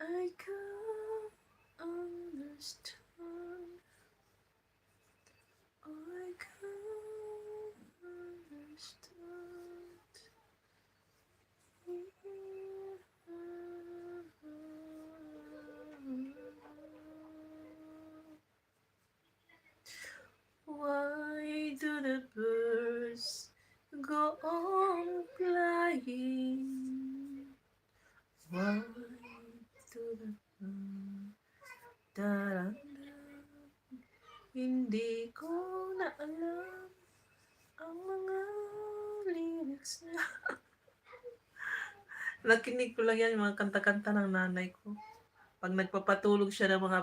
I can't understand. I can't understand. Why do the birds go on flying? Why do the da, hindi ko na alam ang mga lyrics niya. Nakinig ko lang yan, yung mga kanta-kanta ng nanay ko. Pag nagpapatulog siya ng mga,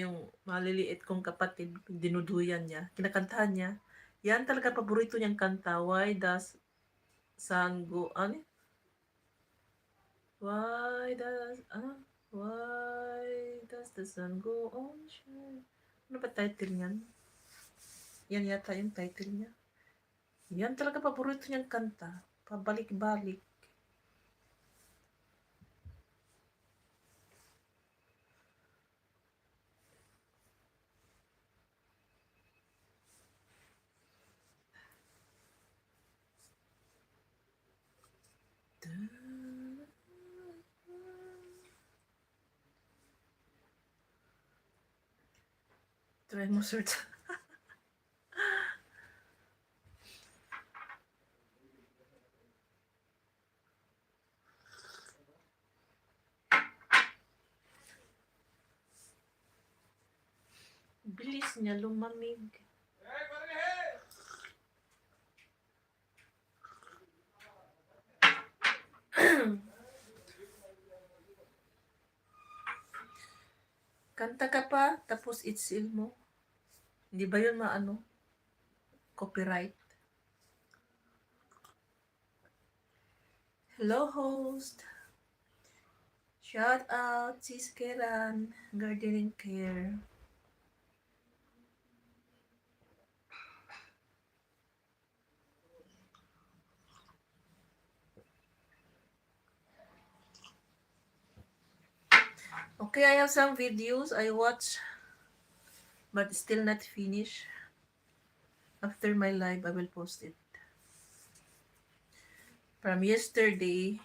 yung maliliit kong kapatid, dinuduyan niya, kinakantahan niya. Yan talaga paborito niyang kanta. Why does sun go, Why does, why does the sun go on shine? Ano ba title niyan? Yan yata yung title niya. Yan talaga paborito niyang kanta. Pabalik-balik. Try mo search. Bilis niya lumamig. Kanta ka pa, tapos itsil mo. Hindi ba yun copyright? Hello, host. Shout out, Sis Keran, Gardening Care. Okay, I have some videos I watch, but still not finished. After my live, I will post it. From yesterday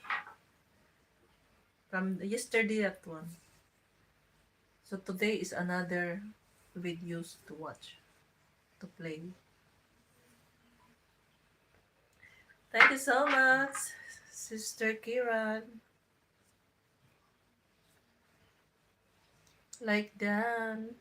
that one. So today is another videos to watch, to play. Thank you so much, Sister Kiran. Like that.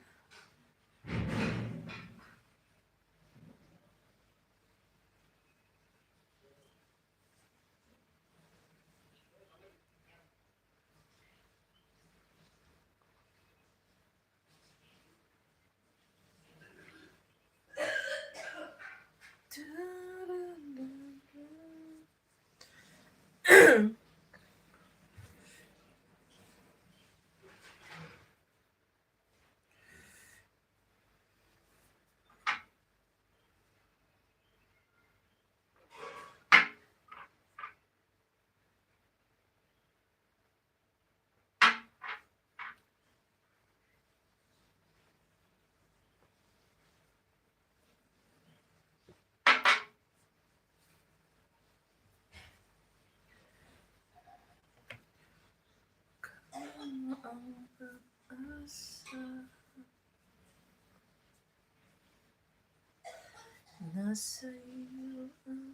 Nasa iyo ang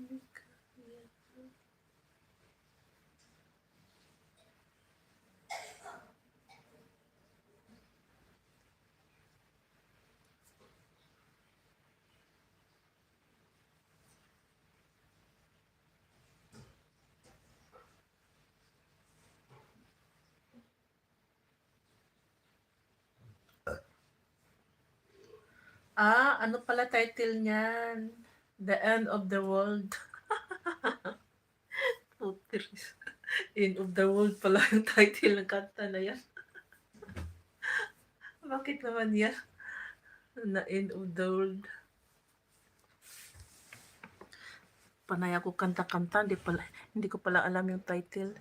ligaya. Ano pala title niyan? The End of the World. Putris. End of the World pala yung title ng kanta na yan. Bakit naman yan? Na End of the World. Panay ako kanta-kanta, hindi ko pala alam yung title.